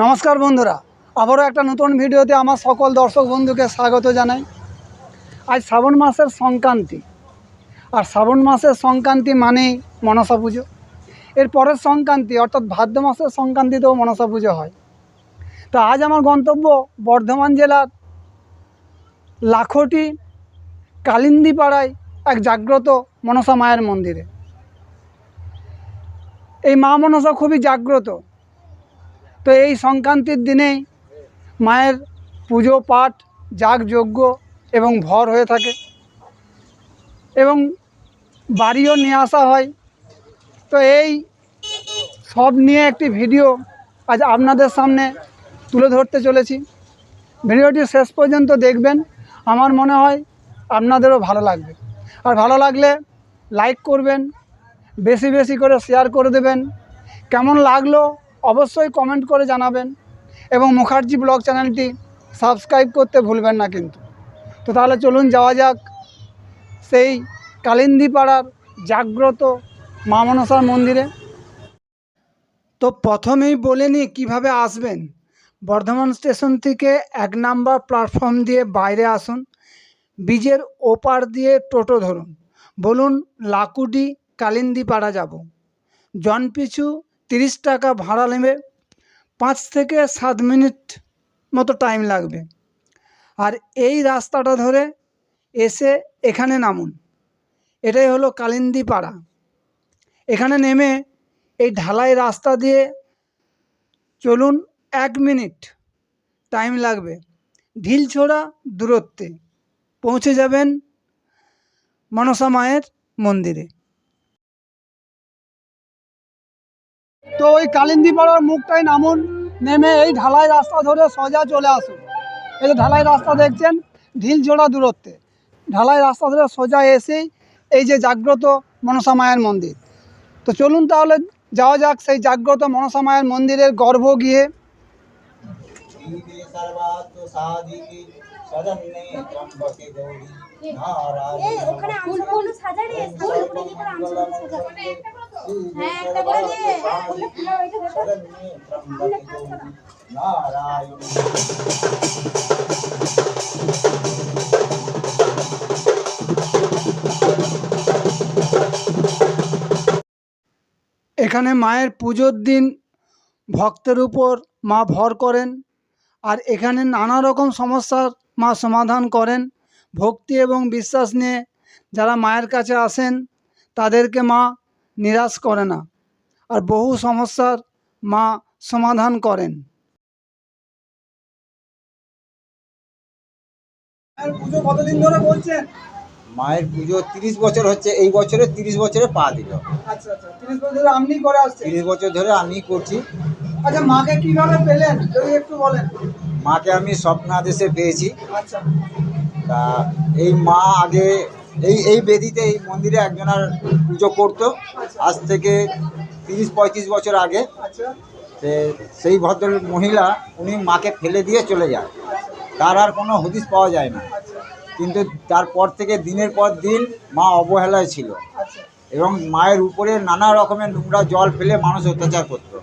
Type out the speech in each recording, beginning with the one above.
নমস্কার বন্ধুরা, আবারও একটা নতুন ভিডিওতে আমার সকল দর্শক বন্ধুকে স্বাগত জানাই। আজ শ্রাবণ মাসের সংক্রান্তি, আর শ্রাবণ মাসের সংক্রান্তি মানেই মনসা পুজো। এর পরের সংক্রান্তি অর্থাৎ ভাদ্র মাসের সংক্রান্তিতেও মনসা পুজো হয়। তো আজ আমার গন্তব্য বর্ধমান জেলার লাখোটি কালিন্দিপাড়ায় এক জাগ্রত মনসা মায়ের মন্দিরে। এই মা মনসা খুবই জাগ্রত। তো এই সংক্রান্তির দিনেই মায়ের পুজো পাঠ, যাগযজ্ঞ এবং ভর হয়ে থাকে এবং বাড়িও নিয়ে আসা হয়। তো এই সব নিয়ে একটি ভিডিও আজ আপনাদের সামনে তুলে ধরতে চলেছি। ভিডিওটি শেষ পর্যন্ত দেখবেন, আমার মনে হয় আপনাদেরও ভালো লাগবে। আর ভালো লাগলে লাইক করবেন, বেশি বেশি করে শেয়ার করে দেবেন। কেমন লাগলো অবশ্যই কমেন্ট করে জানাবেন এবং মুখার্জি ব্লগ চ্যানেলটি সাবস্ক্রাইব করতে ভুলবেন না কিন্তু। তো তাহলে চলুন যাওয়া যাক সেই কালিন্দিপাড়ার জাগ্রত মা মনসার মন্দিরে। তো প্রথমেই বলে নিই কীভাবে আসবেন। বর্ধমান স্টেশন থেকে 1 নম্বর প্ল্যাটফর্ম দিয়ে বাইরে আসুন, ব্রিজের ওপার দিয়ে টোটো ধরুন, বলুন লাকুডি কালিন্দিপাড়া যাব। জনপিছু 30 টাকা ভাড়া নেবে, 5 থেকে 7 মিনিট মতো টাইম লাগবে। আর এই রাস্তাটা ধরে এসে এখানে নামুন। এটাই হলো কালিন্দিপাড়া। এখানে নেমে এই ঢালাই রাস্তা দিয়ে চলুন, 1 মিনিট টাইম লাগবে। ঢিলছোড়া দূরত্বে পৌঁছে যাবেন মনসা মায়ের মন্দিরে। তো ওই কালিন্দিপাড়ার মুখটাই নামুন, নেমে এই ঢালাই রাস্তা ধরে সোজা চলে আসুন। এই যে ঢালাই রাস্তা দেখছেন, ঢিলছোড়া দূরত্বে ঢালাই রাস্তা ধরে সোজা এসেই এই যে জাগ্রত মনসা মায়ের মন্দির। তো চলুন তাহলে যাওয়া যাক সেই জাগ্রত মনসা মায়ের মন্দিরের গর্ভগৃহে। এখানে মায়ের পুজোর দিন ভক্তের উপর মা ভর করেন, আর এখানে নানা রকম সমস্যার মা সমাধান করেন। ভক্তি এবং বিশ্বাস নিয়ে যারা মায়ের কাছে আসেন তাদেরকে মা নিরাশ করে না, আর বহু সমস্যার মা সমাধান করেন। মায়ের পুজো কতদিন ধরে বলছেন? মায়ের পুজো 30 বছর হচ্ছে, এই বছরে 30 বছরে পা দিল। আচ্ছা আচ্ছা, 30 বছর ধরে আপনি করে আসছেন? 30 বছর ধরে আমি করছি। আচ্ছা, মাকে কিভাবে পেলেন যদি একটু বলেন? মাকে আমি স্বপ্নাদেশে পেয়েছি। আচ্ছা, তা এই মা আগে এই বেদিতে, এই মন্দিরে একজনের পুজো করতো আজ থেকে 30-35 বছর আগে। আচ্ছা, সেই ভদ্র মহিলা উনি মাকে ফেলে দিয়ে চলে যায়, তার আর কোনো হদিশ পাওয়া যায় না। কিন্তু তারপর থেকে দিনের পর দিন মা অবহেলায় ছিল এবং মায়ের উপরে নানা রকমের নোংরা জল ফেলে মানুষ অত্যাচার করতো।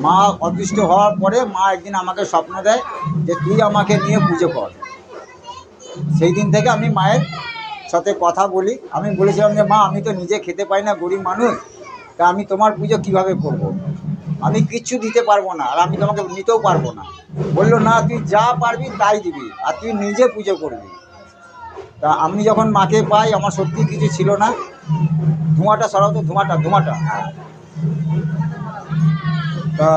মা অদৃষ্ট হওয়ার পরে মা একদিন আমাকে স্বপ্ন দেয় যে তুই আমাকে নিয়ে পুজো কর। সেই দিন থেকে আমি মায়ের সাথে কথা বলি। আমি বলেছিলাম যে মা, আমি তো নিজে খেতে পাই না, গরিব মানুষ, তা আমি তোমার পুজো কিভাবে করব? আমি কিচ্ছু দিতে পারবো না, আর আমি তোমাকে নিতেও পারবো না। বললো না, তুই যা পারবি তাই দিবি, আর তুই নিজে পুজো করবি। তা আমি যখন মাকে পাই আমার সত্যি কিছু ছিল না। ধোঁয়াটা সরাও তো, ধোঁয়াটা। তা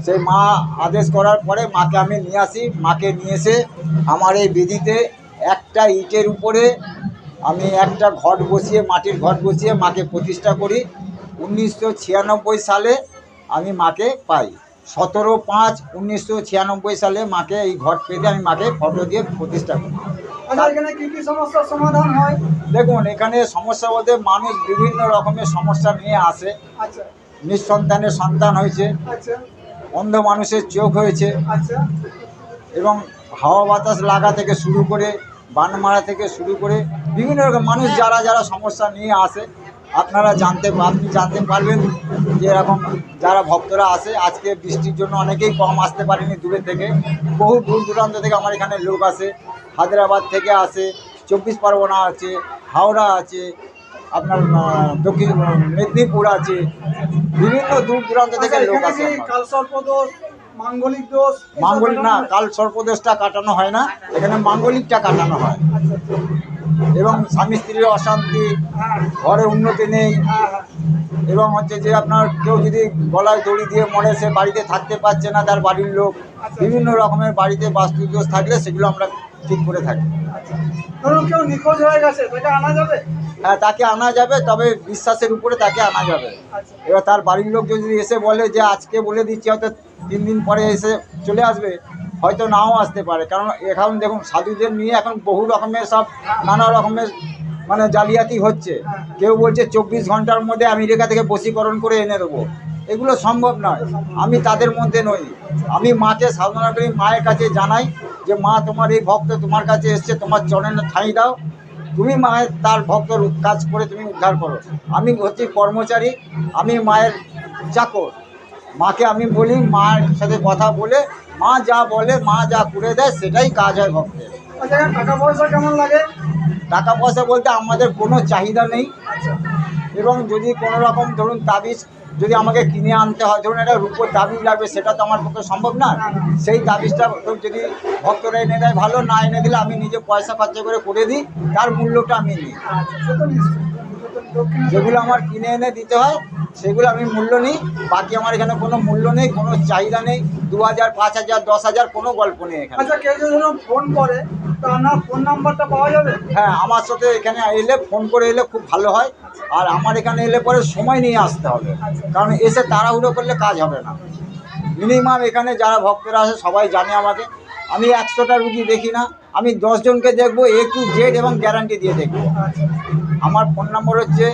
সেই মা আদেশ করার পরে মাকে আমি নিয়ে আসি। মাকে নিয়ে এসে আমার এই বেদিতে একটা ইটের উপরে আমি একটা ঘট বসিয়ে, মাটির ঘট বসিয়ে মাকে প্রতিষ্ঠা করি। 1996 সালে আমি মাকে পাই। 17/5/1996 সালে মাকে এই ঘট পেতে আমি মাকে ফটো দিয়ে প্রতিষ্ঠা করি। এখানে কি কি সমস্যার সমাধান হয়? দেখুন, এখানে সমস্যা বলতে মানুষ বিভিন্ন রকমের সমস্যা নিয়ে আসে। আচ্ছা, নিঃসন্তানের সন্তান হয়েছে, আচ্ছা, অন্ধ মানুষের চোখ হয়েছে, আচ্ছা, এবং হাওয়া বাতাস লাগা থেকে শুরু করে, বান মারা থেকে শুরু করে বিভিন্ন রকম মানুষ যারা সমস্যা নিয়ে আসে, আপনারা আপনি জানতে পারবেন যে এরকম যারা ভক্তরা আসে, আজকে বৃষ্টির জন্য অনেকেই কম আসতে পারেনি দূরে থেকে, বহু দূর দূরান্ত থেকে আমার এখানে লোক আসে, হায়দ্রাবাদ থেকে আসে, 24 পরগনা আছে, হাওড়া আছে, আপনার দক্ষিণ মেদিনীপুর আছে, বিভিন্ন দূর দূরান্ত থেকে লোক আসে। মাঙ্গলিক দোষ মাঙ্গলিক না, কাল সর্পদোষটা কাটানো হয় না, এখানে মাঙ্গলিকটা কাটানো হয়। এবং স্বামী স্ত্রীর অশান্তি, ঘরে উন্নতি নেই, এবং হচ্ছে যে আপনার কেউ যদি গলায় দড়ি দিয়ে মরে, সে বাড়িতে থাকতে পারছে না, তার বাড়ির লোক, বিভিন্ন রকমের বাড়িতে বাস্তুদোষ থাকলে সেগুলো আমরা ঠিক করে থাকি। ধরুন কেউ নিখোঁজ হয়ে গেছে, তাকে আনা যাবে? হ্যাঁ, তাকে আনা যাবে, তবে বিশ্বাসের উপরে তাকে আনা যাবে। এবার তার বাড়ির লোক যদি এসে বলে যে আজকে বলে দিচ্ছি, হয়তো 3 দিন পরে এসে চলে আসবে, হয়তো নাও আসতে পারে। কারণ এখন দেখুন, সাধুদের নিয়ে এখন বহু রকমের সব নানা রকমের মানে জালিয়াতি হচ্ছে। কেউ বলছে 24 ঘন্টার মধ্যে আমেরিকা থেকে বশীকরণ করে এনে দেবো, এগুলো সম্ভব নয়। আমি তাদের মধ্যে নই। আমি মাকে সাধনা করি, মায়ের কাছে জানাই যে মা, তোমার এই ভক্ত তোমার কাছে এসছে, তোমার চরণে ঠাঁই দাও, তুমি মায়ের তার ভক্তর কাজ করে তুমি উদ্ধার করো। আমি হচ্ছি কর্মচারী, আমি মায়ের চাকর। মাকে আমি বলি, মায়ের সাথে কথা বলে মা যা বলে, মা যা করে দেয়, সেটাই কাজ হয় ভক্তের। টাকা পয়সা কেমন লাগে? টাকা পয়সা বলতে আমাদের কোনো চাহিদা নেই, এবং যদি কোনো রকম ধরুন তাবিজ যদি আমাকে কিনে আনতে হয়, ধরুন একটা রূপোর তাবিজ লাগবে, সেটা তো আমার পক্ষে সম্ভব না। সেই তাবিজটা যদি ভক্তরা এনে দেয় ভালো, না এনে দিলে আমি নিজে পয়সা খরচা করে দিই, তার মূল্যটা আমি নিই। যেগুলো আমার কিনে এনে দিতে হয় সেগুলো আমি মূল্য নিই, বাকি আমার এখানে কোনো মূল্য নেই, কোনো চাহিদা নেই। 2000, 5000, 10,000 কোনো গল্প নেই এখানে। আচ্ছা, কেউ যদি ফোন করে, তো আপনার ফোন নাম্বারটা পাওয়া যাবে? হ্যাঁ, আমার সাথে এখানে এলে ফোন করে এলে খুব ভালো হয়। আর আমার এখানে এলে পরে সময় নিয়ে আসতে হবে, কারণ এসে তাড়াহুড়ো করলে কাজ হবে না। মিনিমাম এখানে যারা ভক্তরা আসে সবাই জানে আমাকে, আমি 100টা রুগী দেখি না, আমি 10 জনকে দেখবো A to Z এবং গ্যারান্টি দিয়ে দেখবো। আমার ফোন নম্বর হচ্ছে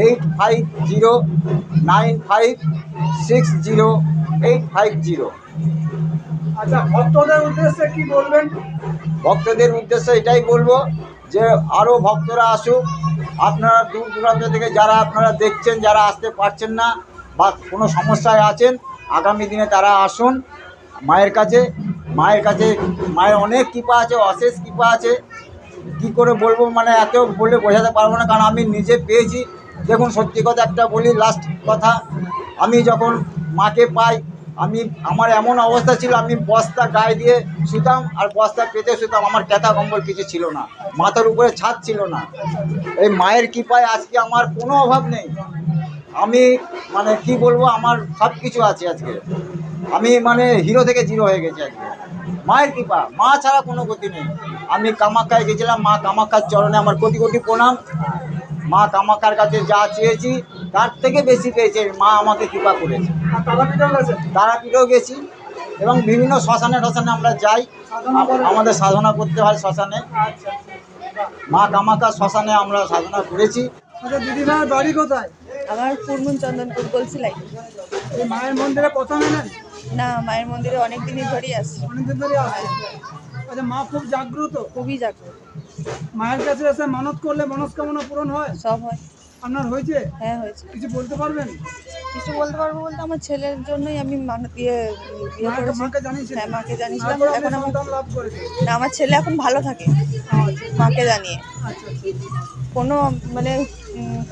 8509560850। আচ্ছা, ভক্তদের উদ্দেশ্যে কি বলবেন? ভক্তদের উদ্দেশ্যে এটাই বলবো যে আরও ভক্তরা আসুক। আপনারা দূর দূরান্ত থেকে যারা আপনারা দেখছেন, যারা আসতে পারছেন না বা কোনো সমস্যায় আছেন, আগামী দিনে তারা আসুন মায়ের কাছে। মায়ের অনেক কৃপা আছে, অশেষ কৃপা আছে। কি করে বলবো, মানে এত বলে বোঝাতে পারবো না, কারণ আমি নিজে পেয়েছি। দেখুন, সত্যি কথা একটা বলি, লাস্ট কথা, আমি যখন মাকে পাই, আমার এমন অবস্থা ছিল, আমি বস্তা গায়ে দিয়ে শুতাম আর বস্তা পেতে শুতাম, আমার ক্যাথা কম্বল কিছু ছিল না, মাথার উপরে ছাদ ছিল না। এই মায়ের কৃপায় আজকে আমার কোনো অভাব নেই। আমি মানে কি বলবো, আমার সব কিছু আছে আজকে। আমি মানে হিরো থেকে জিরো হয়ে গেছি আজকে, মায়ের কৃপা। মা ছাড়া কোনো গতি নেই। আমি কামাখ্যায় গেছিলাম, মা কামাখ্যার চরণে আমার কোটি কোটি প্রণাম। মা কামাখ্যার কাছে যা চেয়েছি তার থেকে বেশি পেয়েছে, মা আমাকে কৃপা করেছে। তারাপীঠেও গেছি, এবং বিভিন্ন শ্মশানে আমরা যাই, আমাদের সাধনা করতে হয় শ্মশানে। মা কামাখ্যার শ্মশানে আমরা সাধনা করেছি। আচ্ছা, দিদিভাইয়ের বাড়ি কোথায়? আমার পূর্বন চন্দনপুর গলসিলাই। এই মায়ের মন্দিরে প্রথম এলেন? না, মায়ের মন্দিরে অনেক দিনই ধরেই আসছি। অনেকদিন ধরে আসছে। আচ্ছা, মা খুব জাগ্রত? খুবই জাগ্রত। মায়ের কাছে এসে মানত করলে মনস্কামনা পূরণ হয়? সব হয়। আপনার হয়েছে? হ্যাঁ, হয়েছে। কিছু বলতে পারবেন? কিছু বলতে পারবো বলতে, আমার ছেলের জন্যই আমি মানত দিয়ে বিয়ে করেছি। মাকে জানিয়েছিলেন? হ্যাঁ, মাকে জানিয়েছিলাম। তারপর এখন আপনি আমার সন্তান লাভ করেছেন? না, আমার ছেলে এখন ভালো থাকে মাকে জানিয়ে। আচ্ছা, কোনো মানে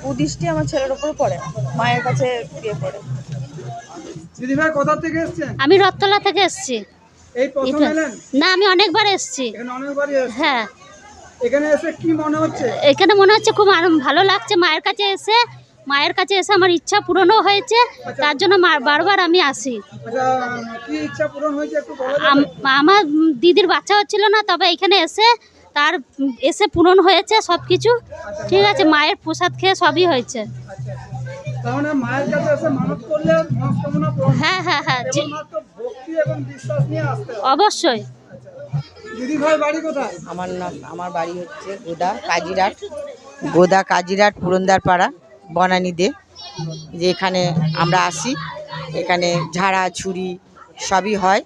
কুদৃষ্টি আমার ছেলের উপরে পড়ে না, মায়ের কাছে বিয়ে করে। দিদিভাই কোথা থেকে এসেছেন? আমি রথতলা থেকে এসেছি। এই প্রথম এলেন? না, আমি অনেকবার এসেছি। এখানে অনেকবারই এসেছেন? হ্যাঁ। এখানে এসে কি মনে হচ্ছে? এখানে মনে হচ্ছে খুব ভালো লাগছে। মায়ের কাছে এসে আমার ইচ্ছা পূরণও হয়েছে, তার জন্য বারবার আমি আসি। আচ্ছা, কি ইচ্ছা পূরণ হয়েছে একটু বলা যাবে? আমার দিদির বাচ্চা হচ্ছিল না, তবে এখানে এসে পূরণ হয়েছে সব কিছু। ঠিক আছে, মায়ের প্রসাদ খেয়ে সবই হয়েছে। তাহলে মায়ের কাছে এসে মানত করলে মনস্কামনা পূরণ হয়? হ্যাঁ হ্যাঁ হ্যাঁ, কেবলমাত্র ভক্তি এবং বিশ্বাস নিয়ে আসতে হবে। অবশ্যই। দিদিভাই বাড়ি কোথায়? আমার বাড়ি হচ্ছে গোদা কাজিরাট পুরন্দার পাড়া বনানীতে। যে এখানে আমরা আসি, এখানে ঝাড়া ছুরি সবই হয়।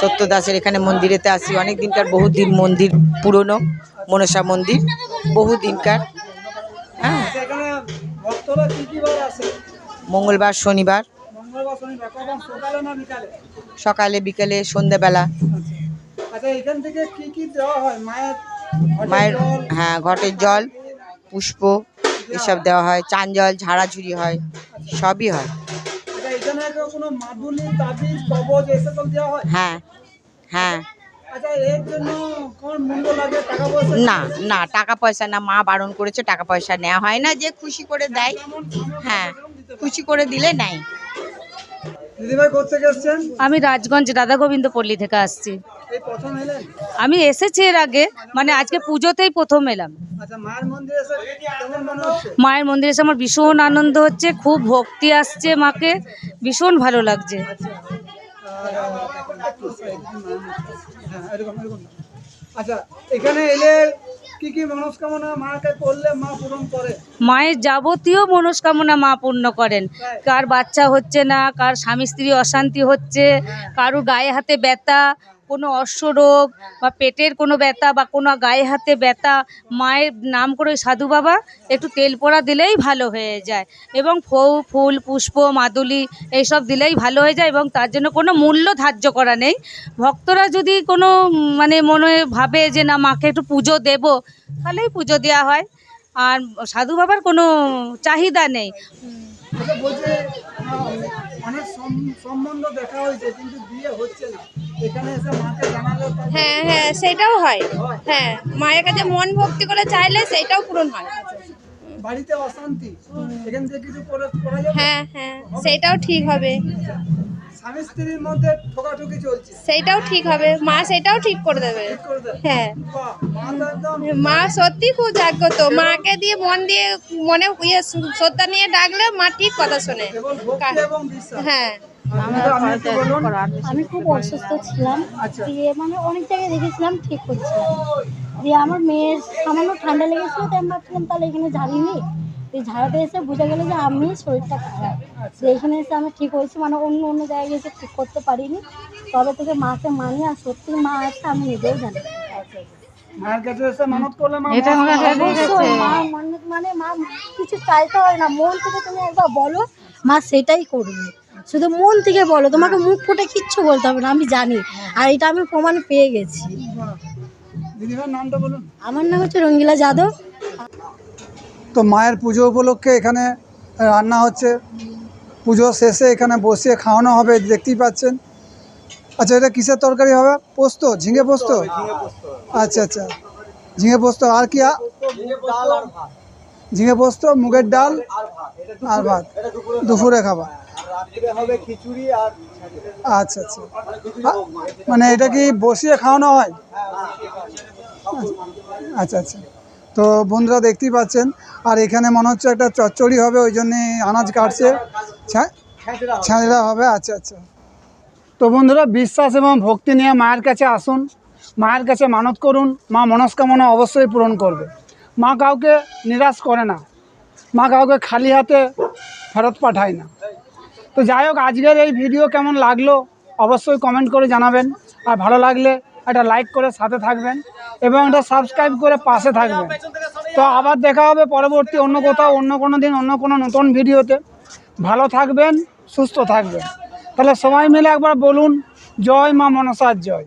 সত্যদাসের এখানে মন্দিরেতে আসি, অনেক দিনকার, বহুদিন মন্দির, পুরনো মনসা মন্দির, বহু দিনকার। হ্যাঁ, ভক্তরা কি কি বার আসে? মঙ্গলবার শনিবার মঙ্গলবার শনিবার। কখন, সকালে না বিকালে? সকালে বিকেলে সন্ধ্যেবেলা। আচ্ছা, এখান থেকে কি কি দেওয়া হয় মায়ের? মায়ের ঘটের জল, হ্যাঁ ঘটের জল, পুষ্প এসব দেওয়া হয়, চান জল, ঝাড়াঝুড়ি হয়, সবই হয়। আচ্ছা, এখানে কোনো মাদুলি, তাবিজ, কবজ এসব দেওয়া হয়? হ্যাঁ হ্যাঁ। আচ্ছা, এর জন্য কোন মূল্য লাগে, টাকা পয়সা? না না, টাকা পয়সা না, মা বারণ করেছে, টাকা পয়সা নেওয়া হয় না, যে খুশি করে দেয়। হ্যাঁ, খুশি করে দিলে নেয়। দিদিভাই কোথেকে এসেছেন? আমি রাজগঞ্জ রাধা গোবিন্দ পল্লী থেকে আসছি। এই প্রথম এলেন? আমি এসেছি এর আগে, মানে আজকে পুজোতেই প্রথম এলাম। আচ্ছা, মায়ের মন্দিরে এসে কেমন মনে হচ্ছে? মায়ের মন্দিরে এসে আমার ভীষণ আনন্দ হচ্ছে, খুব ভক্তি আসছে, মাকে ভীষণ ভালো লাগছে। হ্যাঁ, এরকম এরকম। আচ্ছা, এখানে এলে কি কি মনস্কামনা মাকে করলে মা পূরণ করে? মায়ের যাবতীয় মনস্কামনা মা পূর্ণ করেন। কার বাচ্চা হচ্ছে না, কার স্বামী স্ত্রী অশান্তি হচ্ছে, কারোর গায়ে হাতে ব্যথা, কোনো অশ্বরোগ বা পেটের কোনো ব্যথা বা কোনো গায়ে হাতে ব্যথা, মায়ের নাম করে সাধু বাবা একটু তেল পোড়া দিলেই ভালো হয়ে যায়, এবং ফুল পুষ্প মাদুলি এইসব দিলেই ভালো হয়ে যায়, এবং তার জন্য কোনো মূল্য ধার্য করা নেই। ভক্তরা যদি কোনো মানে মনে ভাবে যে না মাকে একটু পুজো দেব, তাহলেই পুজো দেওয়া হয়, আর সাধু বাবার কোনো চাহিদা নেই। আচ্ছা, বলছে অনেক সম্বন্ধ দেখা হয়েছে কিন্তু বিয়ে হচ্ছে না, এখানে এসে মাকে জানালে হ্যাঁ হ্যাঁ, সেটাও হয়। হ্যাঁ, মায়ের কাছে মন ভক্তি করে চাইলে সেটাও পূরণ হয়। বাড়িতে অশান্তি, এখান থেকে কিছু করা যাবে? হ্যাঁ হ্যাঁ, সেটাও ঠিক হবে। স্বামী স্ত্রীর মধ্যে ঠোকাঠুকি চলছে, সেইটাও ঠিক হবে, মা সেটাও ঠিক করে দেবে। ঠিক করে দেয়? হ্যাঁ, বাহ, মা তো একদম মা সত্যি খুব জাগ্রত। মাকে দিয়ে মন দিয়ে মনে শ্রদ্ধা নিয়ে ডাকলে মা ঠিক কথা শোনে। কেবল ভক্তি এবং বিশ্বাস। হ্যাঁ, আপনি একটু বলুন। আমি খুব অসুস্থ ছিলাম, আচ্ছা। দিয়ে মানে অনেক জায়গায় দেখেছিলাম, ঠিক করছিলাম, দিয়ে আমার মেয়ের সামান্য ঠান্ডা লেগেছিল, তাই আমি ভাবছিলাম তাহলে এখানে ঝাড়িনি, এই ঝাড়াতে এসে বোঝা গেলো যে আমি শরীরটা খারাপ, তো এখানে এসে আমি ঠিক হয়েছি, মানে অন্য অন্য জায়গায় এসে ঠিক করতে পারিনি, তবে থেকে মাকে মানি, আর সত্যি মা আছে আমি নিজেও জানি। মায়ের কাছে এসে মানত করলে মা অবশ্যই মা মানে মা কিছু চাইতে হয় না, মন থেকে তুমি একবার বলো, মা সেটাই করবে। শুধু মন থেকে বলো, তোমাকে মুখ ফুটে কিচ্ছু বলতে হবে না, আমি জানি, আর এটা আমি প্রমাণ পেয়ে গেছি। দিদিভাইয়ের নামটা বলুন। আমার নাম হচ্ছে রঙ্গিলা যাদব। তো মায়ের পুজো উপলক্ষে এখানে রান্না হচ্ছে, পুজো শেষে এখানে বসিয়ে খাওয়ানো হবে, দেখতেই পাচ্ছেন। আচ্ছা, এটা কিসের তরকারি হবে? পোস্ত, ঝিঙে পোস্ত? আচ্ছা আচ্ছা, ঝিঙে পোস্ত আর কি? ঝিঙে পোস্ত, মুগের ডাল আর ভাত, দুপুরে খাবার। আচ্ছা আচ্ছা, মানে এটা কি বসিয়ে খাওয়ানো হয়? আচ্ছা আচ্ছা। তো বন্ধুরা দেখতেই পাচ্ছেন, আর এখানে মনে হচ্ছে একটা চচ্চড়ি হবে, ওই জন্যে আনাজ কাটছে, ছাঁচড়া হবে। আচ্ছা আচ্ছা। তো বন্ধুরা, বিশ্বাস এবং ভক্তি নিয়ে মায়ের কাছে আসুন, মায়ের কাছে মানত করুন, মা মনস্কামনা অবশ্যই পূরণ করবে। মা কাউকে নিরাশ করে না, মা কাউকে খালি হাতে ফেরত পাঠায় না। তো যাই হোক, আজকের এই ভিডিও কেমন লাগলো অবশ্যই কমেন্ট করে জানাবেন, আর ভালো লাগলে একটা লাইক করে সাথে থাকবেন এবং একটা সাবস্ক্রাইব করে পাশে থাকবেন। তো আবার দেখা হবে পরবর্তী অন্য কোথাও, অন্য কোনো দিন, অন্য কোনো নতুন ভিডিওতে। ভালো থাকবেন, সুস্থ থাকবেন। তাহলে সবাই মিলে একবার বলুন, জয় মা মনসার জয়।